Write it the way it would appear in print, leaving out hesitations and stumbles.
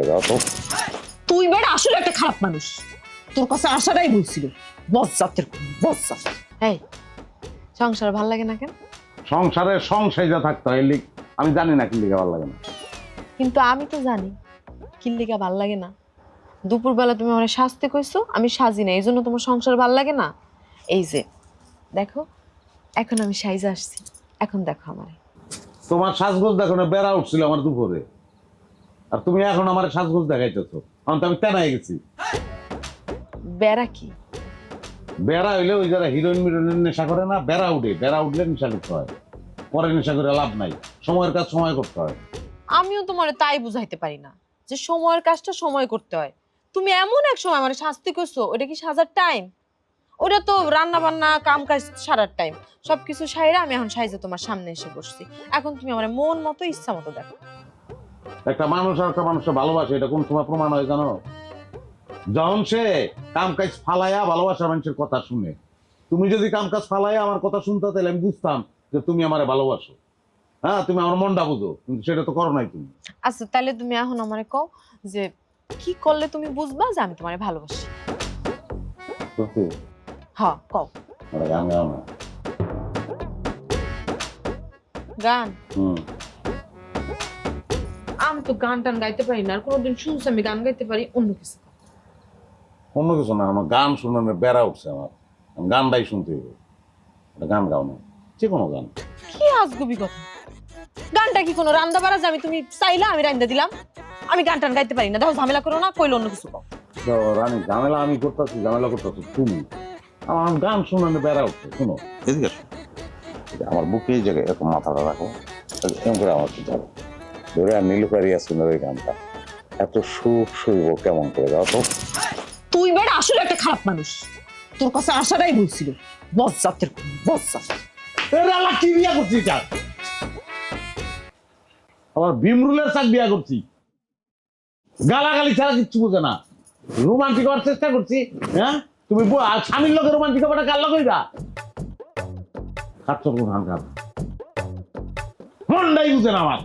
যাও তো। তুই বেটা আসলে একটা খারাপ মানুষ, তোর কাছে আসাটাই ভুলছিল। বস জাতের বস জাত। এই সংসার ভাল লাগে না কেন? সংসারে সংসাইজা থাকতে হয় আমি জানি না কি লিখে ভালো লাগে না। কিন্তু আমি তো জানি কিল্লিকা ভাল লাগে না। দুপুরবেলা তুমি আমার সাজতে কইছো, আমি সাজি না, এই জন্য তোমার সংসার ভাল লাগে না। এই যে দেখো, এখন আমি সাইজা আসছি, এখন দেখো আমারে। তোমার সাজগোজ দেখো না, বেড়া উঠছিল আমার দুপুরে, আর তুমি এখন আমার সাজগোজ দেখাইতেছো। এখন তো আমি তেনাই গেছি। বেড়া কি? বেড়া হইলে ওই যারা হিরোইন মিরোইনের নেশা করে না, বেড়া উঠে, বেড়া উঠলে নেশা করতে হয়, পরে নেশা করে লাভ নাই। সময়ের কাজ সময় করতে হয়। আমিও তোমার তাই বুঝাইতে পারি না যে সময়ের কাজটা সময় করতে হয়। তুমি এমন এক সময় আমার শাস্তি করছো, ওটা কি সাজার টাইম? ওটা তো রান্না বান্না কাম কাজ সারার টাইম। সবকিছু সাইরা আমি এখন সাইজে তোমার সামনে এসে বসছি। এখন তুমি আমার মন মতো ইচ্ছা মতো দেখো। একটা মানুষ আর একটা মানুষের ভালোবাসে, এটা কোন সময় প্রমাণ হয় জানো? যখন সে কাম কাজ ফালাইয়া ভালোবাসার মানুষের কথা শুনে। তুমি যদি কাম কাজ ফালাইয়া আমার কথা শুনতে, তাহলে আমি বুঝতাম যে তুমি আমারে ভালোবাসো। হ্যাঁ, তুমি আমার মনটা বুঝো, কিন্তু সেটা তো করো নাই তুমি। আচ্ছা তাহলে তুমি এখন আমারে কও যে কি করলে তুমি বুঝবা যে আমি তোমারে ভালোবাসি। সত্যি? হ্যাঁ কও। গান গাও না। গান? হুম। আমি তো গান টান গাইতে পারি না, আর কোনোদিন শুনছি আমি গান গাইতে পারি? অন্য কিছু কও। অন্য কিছু না, আমার গান শুনানোর বেড়া উঠছে আমার। আমি গানটাই শুনতে হবে। গান গাও না, যে কোনো গান। কি আজগুবি কথা! গানটা কি কোনো রান্দা বাড়া যে আমি তুমি চাইলা আমি রান্দা দিলাম? আমি গান টান গাইতে পারি না, দেখো ঝামেলা করো না, কইলো অন্য কিছু কও। তো রানী, ঝামেলা আমি করতেছি, ঝামেলা করতেছি তুমি। আমার গান শোনানো বেড়া উঠছে। শোনো, এদিকে আসো। আমার বুকে এই জায়গায় এরকম মাথাটা রাখো, এরকম করে আমার যাবো ধরে। আর নীলুকারি আসুন ওই গানটা এত সুখ শুইব কেমন করে, যাও তো। তুই বেটা আসলে একটা খারাপ মানুষ, তোর কাছে আসাটাই ভুলছিল। বস জাতের বস জাত। কি বিয়া করছি এটা? আবার ভীমরুলের চাক বিয়া করছি। গালাগালি ছাড়া কিচ্ছু বোঝে না। রোমান্টিক হওয়ার চেষ্টা করছি। হ্যাঁ, তুমি স্বামীর লোকের রোমান্টিক হবাটা কার লোক হইবা? খাচ্ছ কোন ধান খাত, মনটাই বুঝে না আমার।